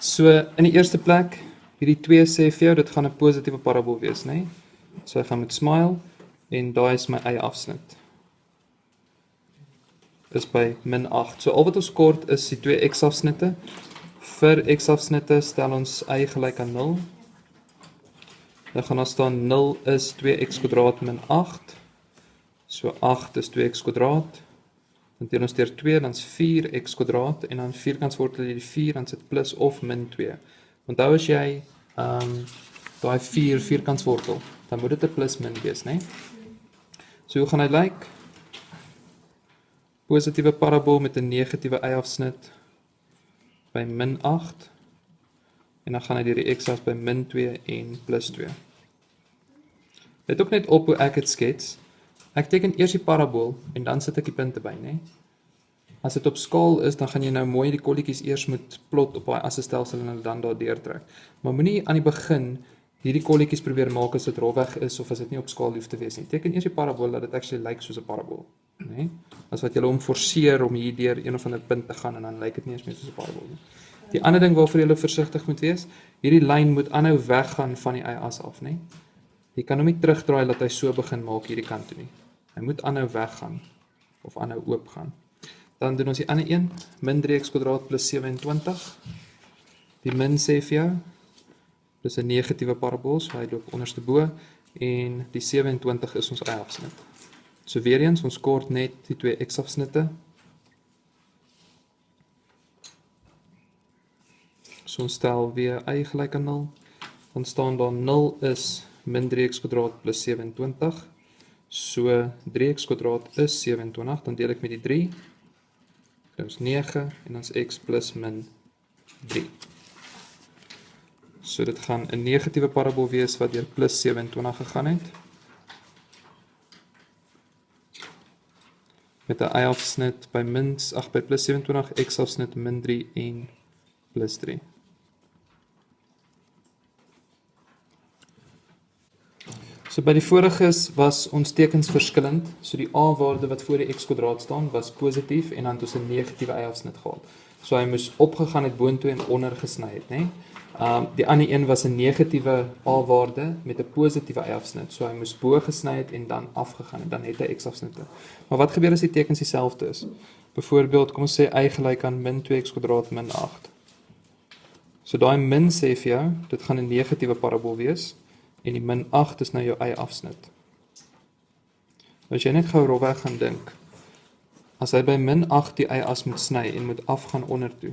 So in die eerste plek, hierdie 2 sê vir jou, dit gaan 'n positiewe parabool wees, né? So ek gaan met smile en daai is my eie afsnit. Is by min 8. So al wat ons kort is die 2 x-afsnitte. Vir x-afsnitte stel ons y gelyk aan 0. Dan gaan daar staan 0 is 2x² min 8. So 8 is 2x². Dan deel ons deur 2, dan is 4x² en dan vierkantswortel jy die 4, dan sit plus of min 2. Onthou as jy daai 4 vierkantswortel, dan moet dit 'n plus min wees, né? So hoe gaan hy lyk? Positiewe parabool met 'n negatiewe y-afsnit by min 8 en dan gaan hy deur die x-as by min 2 en plus 2. Let ook net op hoe ek dit skets. Ek teken eers die parabool en dan sit ek die punte by, né? As dit op skaal is, dan gaan jy nou mooi die kolletjies eers moet plot op daai assestelsel en dan daar deurtrek. Maar moenie aan die begin hierdie kolletjies probeer maak as dit rofweg is of as dit nie op skaal hoef te wees nie. Teken eers die parabool dat dit actually lyk soos 'n parabool, né? As wat jy hom forceer om hier deur een of ander punt te gaan en dan lyk dit nie eens meer soos 'n parabool nie. Die ander ding waarvoor jy versigtig moet wees, hierdie lyn moet aanhou weggaan van die y-as af, né? Jy kan hom nie terugdraai dat hy so begin maak hierdie kant toe nie. Hy moet aanhou weggaan of aanhou oop gaan. Dan doen ons die ander een, min 3x² plus 27. Die min sê vir jou, dis 'n negatiewe parabool, so hy loop onderste bo en die 27 is ons y-afsnit. So weer eens, ons kort net die 2 x-afsnitte. So ons stel weer y gelyk aan 0. Dan staan daar 0 is min 3x² plus 27. So 3x² is 27, dan deel ek met die 3. Dit is 9 en dan is x plus min 3. So dit gaan 'n negatiewe parabool wees wat deur plus 27 gegaan het. Met 'n y-afsnit by by plus 27, x-afsnit min 3 en plus 3. So by die voriges was ons tekens verskillend. So die a-waarde wat voor die x² staan was positief en dan het ons 'n negatiewe y-afsnit gehad. So hy moes opgegaan het boontoe en onder gesny het, né? Die ander een was 'n negatiewe a-waarde met 'n positiewe y-afsnit. So hy moes bo gesny het en dan afgegaan het, dan het hy x-afsnitte. Maar wat gebeur as die tekens dieselfde is? Byvoorbeeld, kom ons sê y gelyk aan min 2x² min 8. So daai min sê vir jou, dit gaan 'n negatiewe parabool wees. En die min 8 is nou jou y-afsnit. As jy net gou rofweg gaan dink, as hy by min 8 die y-as moet sny en moet afgaan onder toe,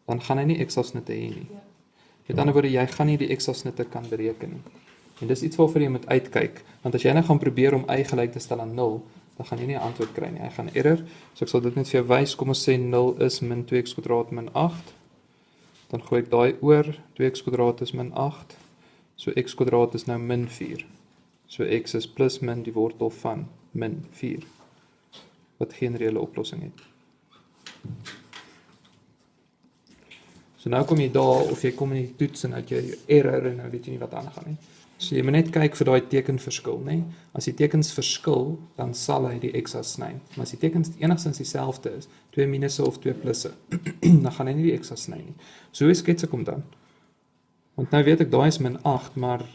dan gaan hy nie x-afsnitte hê nie. Met ander woorde, jy gaan nie die x-afsnitte kan bereken nie. En dis iets waarvoor jy moet uitkyk, want as jy nou gaan probeer om y gelyk te stel aan 0, dan gaan jy nie 'n antwoord kry nie, hy gaan error. So ek sal dit net vir jou wys, kom ons sê 0 is min 2x² min 8, dan gooi ek daai oor, 2x² is min 8, so x² is nou min 4. So x is plus min die wortel van min 4. Wat geen reële oplossing het. So nou kom jy daar of jy kom in die toets en uit jy error en nou weet jy nie wat aangaan nie. So jy moet net kyk vir daai tekenverskil, né? As die tekens verskil, dan sal hy die x-as sny. Maar as die tekens enigstens dieselfde is, 2 minusse of 2 plusse, dan gaan hy nie die x-as sny nie. So hoe skets ek hom dan? Want nou weet ek, daai is min 8, maar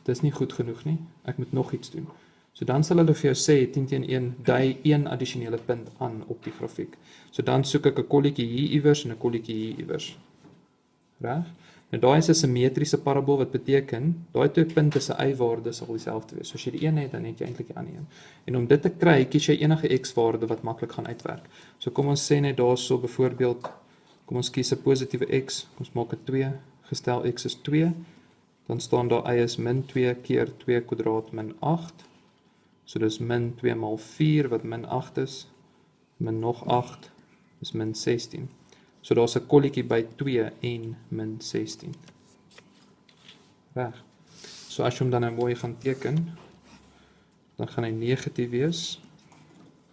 dit is nie goed genoeg nie. Ek moet nog iets doen. So dan sal hulle vir jou sê, 10 teen 1, dui 1 addisionele punt aan op die grafiek. So dan soek ek 'n kolletjie hier iewers en 'n kolletjie hier iewers. Reg? Nou daai is 'n simmetriese parabool wat beteken, daai 2 punte se y-waarde sal dieselfde wees. So as jy die een het, dan het jy eintlik die ander een. En om dit te kry, kies jy enige x-waarde wat maklik gaan uitwerk. So kom ons sê net daarso byvoorbeeld, kom ons kies 'n positiewe x, kom ons maak dit 2. Gestel x is 2, dan staan daar y is min 2 keer 2² min 8. So dis min 2 maal 4 wat min 8 is, min nog 8 is min 16. So daar's 'n kolletjie by 2 en min 16. Reg. So as jy hom dan nou mooi gaan teken, dan gaan hy negatief wees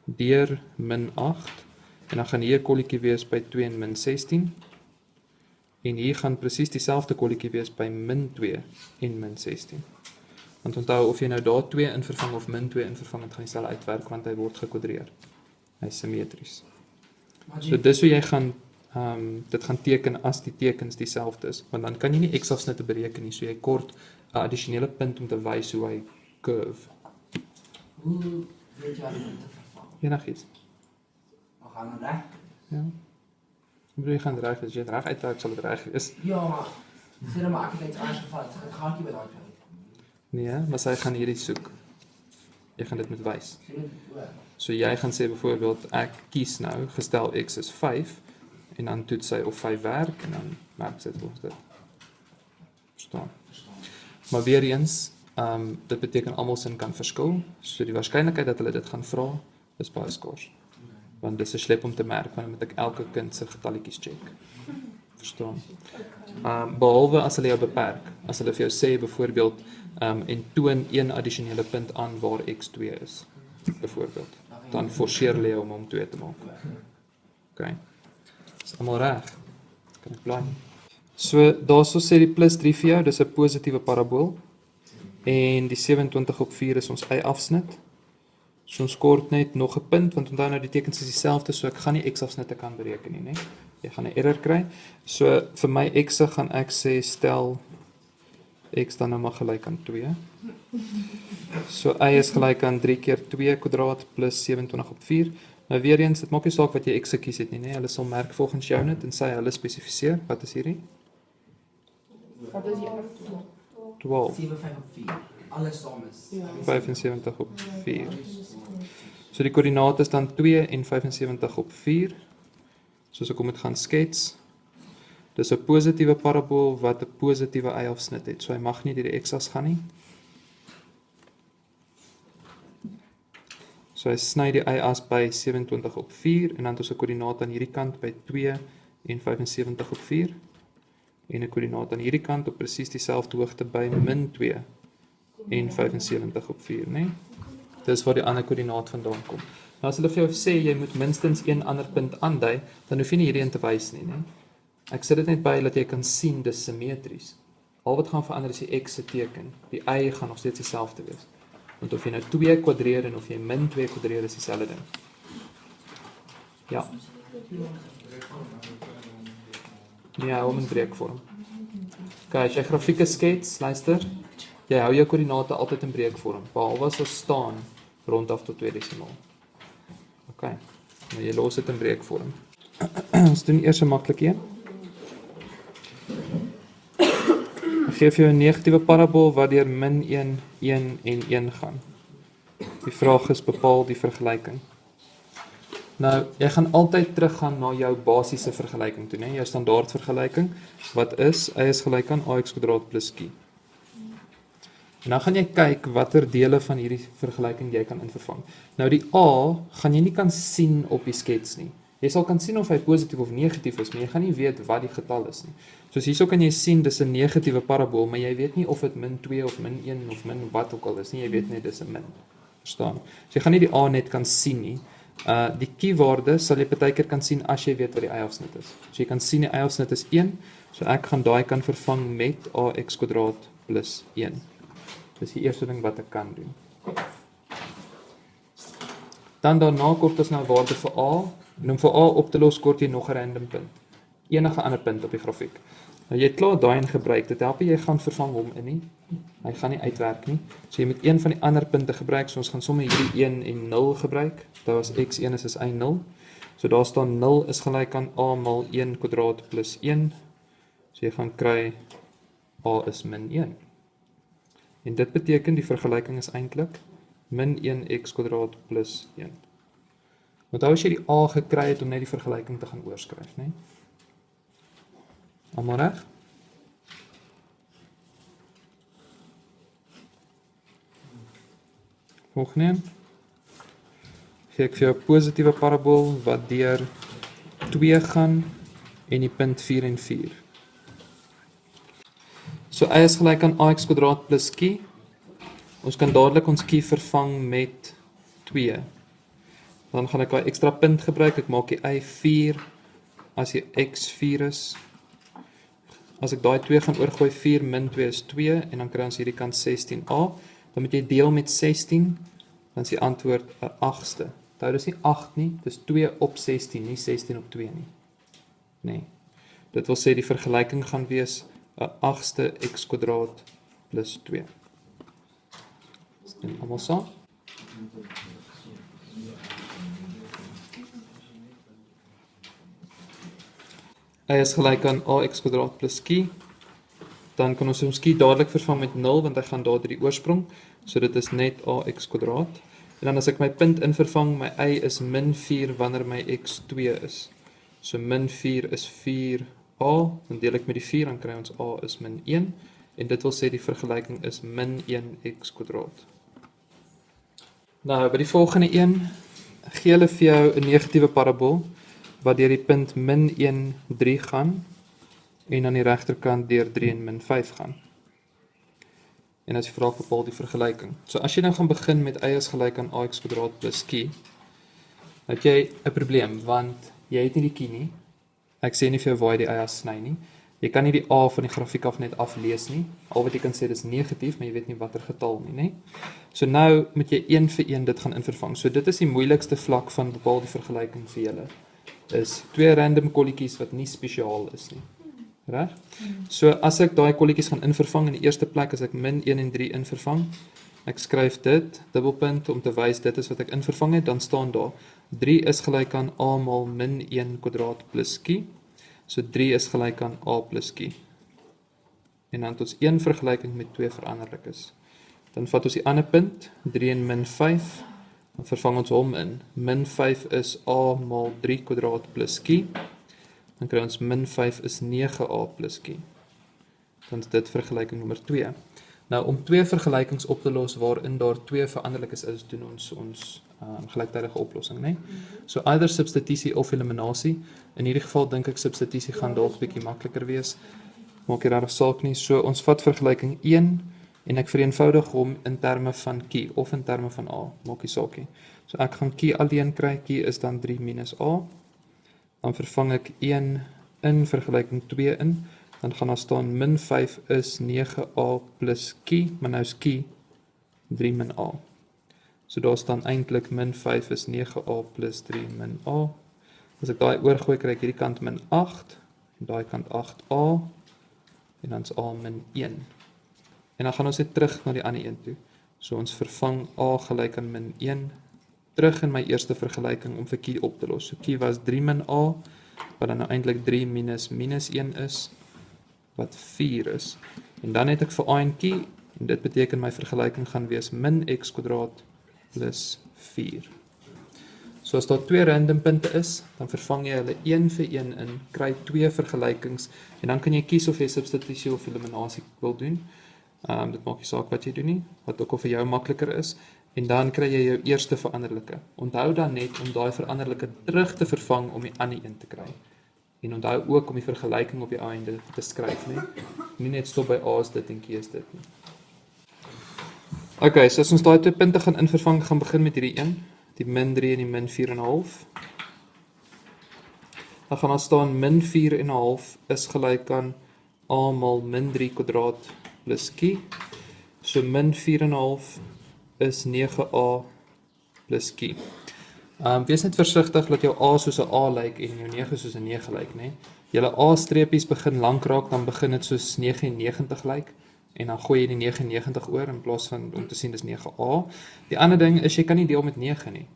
deur min 8 en dan gaan hier 'n kolletjie wees by 2 en min 16. En hier gaan presies dieselfde kolletjie wees by min 2 en min 16. Want onthou, of jy nou daar 2 in vervang of min 2 in vervang, het gaan die stel uitwerk, want hy word gekwadreer. Hy is simmetries. So dis hoe jy gaan dit gaan teken as die tekens dieselfde is, want dan kan jy nie x-afsnitte bereken nie, so jy kort 'n addisionele punt om te wys hoe hy curve. Hoe weet jy wat die punte vervang? Enigiets. We gaan dan reg? Ja. Ek bedoel, jy gaan reg, as jy dit reg uitwerk, sal dit reg wees. Ja, maar sê dan maar ek het iets anders geval, ek gaan nie by daai kry. Nee, maar sy gaan hierdie soek. Jy gaan dit moet wys. Sê net o. So jy gaan sê byvoorbeeld ek kies nou gestel x is 5 en dan toets sy of 5 werk en dan merk sy dit volgens dit. Verstaan. Maar weer eens, dit beteken almal sin kan verskil, so die waarskynlikheid dat hulle dit gaan vra is baie skors. Want dis 'n slep om te merk, want dan moet ek elke kind se getalletjies check. Verstaan. Behalwe as hulle jou beperk, as hulle vir jou sê byvoorbeeld en toon een addisionele punt aan waar x2 is, byvoorbeeld, dan forceer hulle jou om hom 2 te maak. OK. Is almal reg? Kan ek bly? So daarso sê die plus 3 vir jou, dis 'n positiewe parabool. En die 27/4 is ons y-afsnit. So ons kort net nog 'n punt, want onthou nou die tekens is dieselfde, so ek gaan nie x-afsnitte kan bereken nie, né? Jy gaan 'n error kry. So vir my x gaan ek sê stel x dan nou maar gelyk aan 2. So y is gelyk aan 3 keer 2 kwadraat plus 27/4. Nou weer eens, dit maak nie saak wat jy x gekies het nie, né? Hulle sal merk volgens jou net en sy hulle spesifiseer. Wat is hierdie? Wat is die ander 12. 7/5/4. Alles saam is. 75/4. So die koördinate is dan 2 en 75/4. Soos ek hom moet gaan skets. Dis 'n positiewe parabool wat 'n positiewe y-afsnit het. So hy mag nie deur die x-as gaan nie. So hy sny die y-as by 27/4 en dan het ons 'n koördinaat aan hierdie kant by 2 en 75/4 en 'n koördinaat aan hierdie kant op presies dieselfde hoogte by -2 en 75/4, né? Dis waar die ander koördinaat vandaan kom. Nou as hulle vir jou sê jy moet minstens een ander punt aandui, dan hoef jy nie hierdie een te wys nie, né? Ek sit dit net by dat jy kan sien dis simmetries. Al wat gaan verander is die x se teken. Die y gaan nog steeds dieselfde wees. Want of jy nou 2 kwadreer en of jy -2 kwadreer is dieselfde ding. Ja. Ja, om 'n breekvorm. Kyk, as jy grafieke skets, luister. Jy hou jou koördinate altyd in breekvorm, behalwe as ons staan rondaf tot 2 desimaal. OK. Nou jy los dit in breekvorm. Ons doen eers 'n maklike een. Ek gee vir jou 'n negatiewe parabool wat deur -1, 1 en 1 gaan. Die vraag is bepaal die vergelyking. Nou, jy gaan altyd teruggaan na jou basiese vergelyking toe, né? Jou standaard vergelyking wat is y is gelyk aan ax² plus q. En dan gaan jy kyk watter dele van hierdie vergelyking jy kan invervang. Nou die a gaan jy nie kan sien op die skets nie. Jy sal kan sien of hy positief of negatief is, maar jy gaan nie weet wat die getal is nie. Soos hierso kan jy sien dis 'n negatiewe parabool, maar jy weet nie of dit -2 of -1 of min wat ook al is nie. Jy weet net dis 'n min. Verstaan? So jy gaan nie die a net kan sien nie. Die q-waarde sal jy partykeer kan sien as jy weet wat die y-afsnit is. So jy kan sien die y-afsnit is 1, so ek gaan daai kan vervang met ax² plus 1. Dis die eerste ding wat ek kan doen. Dan daarna kort ons nou waarde vir a, en om vir a op te los kort jy nog 'n random punt. Enige ander punt op die grafiek. Nou jy het klaar daai ingebruik, dit help jy gaan vervang hom in nie. Hy gaan nie uitwerk nie. So jy moet een van die ander punte gebruik, so ons gaan sommer hierdie 1 en 0 gebruik. Daar was x1 is 1,0. So daar staan 0 is gelyk aan a mal 1² plus 1. So jy gaan kry a is -1. En dit beteken die vergelyking is eintlik -1x² plus 1. Onthou as jy die a gekry het om net die vergelyking te gaan oorskryf, né? Almal reg? Volgende. Gee ek vir jou 'n positiewe parabool wat deur 2 gaan en die punt 4 en 4. So y is gelyk aan ax² plus q. Ons kan dadelik ons q vervang met 2. Dan gaan ek 'n ekstra punt gebruik. Ek maak die y 4 as die x 4 is. As ek daai 2 gaan oorgooi, 4 min 2 is 2 en dan kry ons hierdie kant 16a. Dan moet jy deel met 16, dan is die antwoord 'n 8ste. Onthou dis nie 8 nie, dis 2 op 16, nie 16 op 2 nie. Nee. Dit wil sê die vergelyking gaan wees 'n 8ste x² plus 2. Dis doen almal saam. Y is gelyk aan ax² plus q. Dan kan ons q dadelik vervang met 0 want hy gaan daar deur die oorsprong. So dit is net ax². En dan as ek my punt in vervang, my y is min 4 wanneer my x 2 is. So min 4 is 4a, dan deel ek met die 4, dan kry ons a is min 1. En dit wil sê die vergelyking is min 1x². Nou, by die volgende een, gee hulle vir jou 'n negatiewe parabool, wat deur die punt min 1, 3 gaan, en aan die regterkant deur 3 en min 5 gaan. En as jy vraag bepaal die vergelyking. So as jy nou gaan begin met y is gelyk aan ax² plus q, het jy 'n probleem, want jy het nie die q nie. Ek sê nie vir jou waar jy die y sny nie. Jy kan nie die a van die grafiek af net aflees nie. Al wat jy kan sê dis negatief, maar jy weet nie watter getal nie, né? So nou moet jy een vir een dit gaan invervang. So dit is die moeilikste vlak van bepaal die vergelyking vir julle. Is twee random kolletjies wat nie spesiaal is nie. Reg? So as ek daai kolletjies gaan invervang in die eerste plek as ek min 1 en 3 invervang, ek skryf dit, dubbelpunt om te wys dit is wat ek invervang het, dan staan daar 3 is gelyk aan a maal min 1² plus q. So 3 is gelyk aan a plus q. En dan het ons een vergelyking met twee veranderlikes. Dan vat ons die ander punt, 3 en min 5, dan vervang ons hom in. Min 5 is a maal 3² plus q. Dan kry ons min 5 is 9a plus q. Dan is dit vergelyking nommer 2. Nou om twee vergelykings op te los waarin daar twee veranderlikes is, doen ons gelyktydige oplossing, né? So either substitusie of eliminasie. In hierdie geval dink ek substitusie gaan dalk 'n bietjie makliker wees. Maak nie regtig saak nie. So ons vat vergelyking 1 en ek vereenvoudig hom in terme van q of in terme van a, maak nie saak nie. So ek gaan q alleen kry, q is dan 3 minus a. Dan vervang ek 1 in vergelyking 2 in, dan gaan daar staan min 5 is 9a plus q, maar nou is q 3 min a. So daar staan eintlik min 5 is 9a plus 3 min a. As ek daai oorgooi, kry ek hierdie kant min 8, en daai kant 8a, en dan is a min 1. En dan gaan ons net terug na die ander een toe. So ons vervang a gelyk aan min 1, terug in my eerste vergelyking om vir q op te los. So q was 3 min a, wat dan nou eintlik 3 minus minus 1 is, wat 4 is. En dan het ek vir a en q, en dit beteken my vergelyking gaan wees min x² plus 4. So as daar twee random punte is, dan vervang jy hulle een vir een in, kry twee vergelykings, en dan kan jy kies of jy substitusie of eliminasie wil doen. Dit maak nie saak wat jy doen nie, wat ook al vir jou makliker is. En dan kry jy jou eerste veranderlike. Onthou dan net om daai veranderlike terug te vervang om die ander een te kry. En onthou ook om die vergelyking op die einde te skryf, nie? Nie net stop by a is dit en q is dit nie. Okay, so as ons daai twee punte gaan invervang, gaan begin met hierdie een, die min 3 en die min 4,5. Dan gaan daar staan min 4,5 is gelyk aan a maal min 3² plus q. So min 4,5 is 9a plus q. Wees net versigtig dat jou a soos 'n a lyk en jou 9 soos 'n 9 lyk, né? Julle a streepies begin lank raak, dan begin dit soos 99 lyk en dan gooi jy die 99 oor in plaas van om te sien dis 9a. Die ander ding is jy kan nie deel met 9 nie,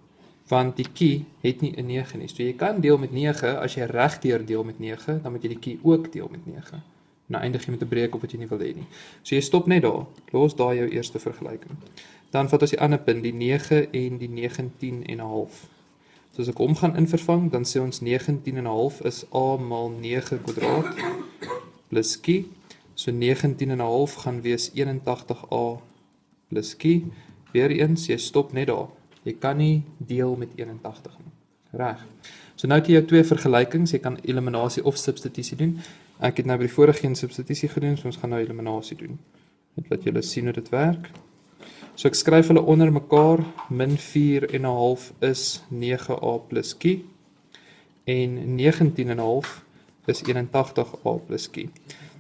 want die q het nie 'n 9 nie. So jy kan deel met 9 as jy regdeur deel met 9, dan moet jy die q ook deel met 9. Nou eindig jy met 'n breek op wat jy nie wil hê nie. So jy stop net daar. Los daar jou eerste vergelyking. Dan vat ons die ander punt, die 9 en die 19,5. So as ek hom gaan invervang, dan sê ons 19,5 is a maal 9² plus q. So 19,5 gaan wees 81a plus q. Weereens, jy stop net daar. Jy kan nie deel met 81 nie. Reg. So nou het jy jou twee vergelykings, jy kan eliminasie of substitusie doen. Ek het nou by die vorige een substitusie gedoen, so ons gaan nou eliminasie doen. Net laat julle sien hoe dit werk. So ek skryf hulle onder mekaar, min 4,5 is 9a plus q, en 19,5 is 81a plus q.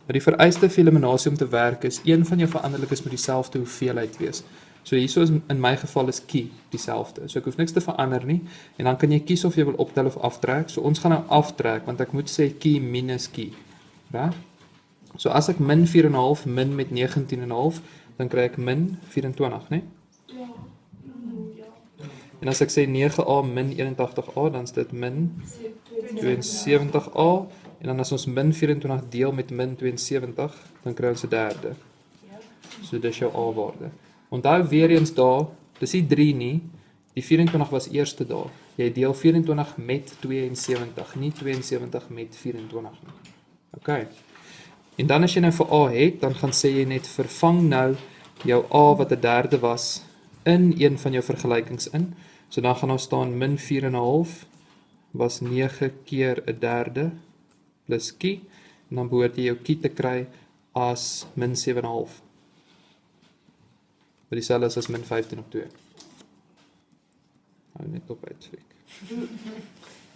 Maar die vereiste vir eliminasie om te werk is, een van jou veranderlikes moet dieselfde hoeveelheid wees. So hierso is in my geval is kie dieselfde. So ek hoef niks te verander nie en dan kan jy kies of jy wil optel of aftrek. So ons gaan nou aftrek want ek moet sê kie minus kie. Reg? So as ek min 4,5 min met 19,5 dan kry ek min 24, né? Ja. Ja. En as ek sê 9a min 81a dan is dit min 72a en dan as ons min 24 deel met min 72 dan kry ons 'n derde. So dis jou A-waarde. Onthou weer eens daar, dis nie 3 nie. Die 24 was eerste daar. Jy deel 24 met 72, nie 72 met 24 nie. OK. En dan as jy nou vir A het, dan gaan sê jy net vervang nou jou A wat 'n derde was in een van jou vergelykings in. So dan gaan daar staan min 4,5 was 9 keer 'n derde plus kie en dan behoort jy jou kie te kry as min 7,5. Wat dieselfde is as min 15/2. Hou net op uitfrik.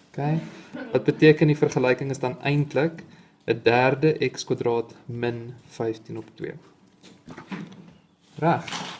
OK. Wat beteken die vergelyking is dan eintlik 'n derde x² min 15/2. Reg.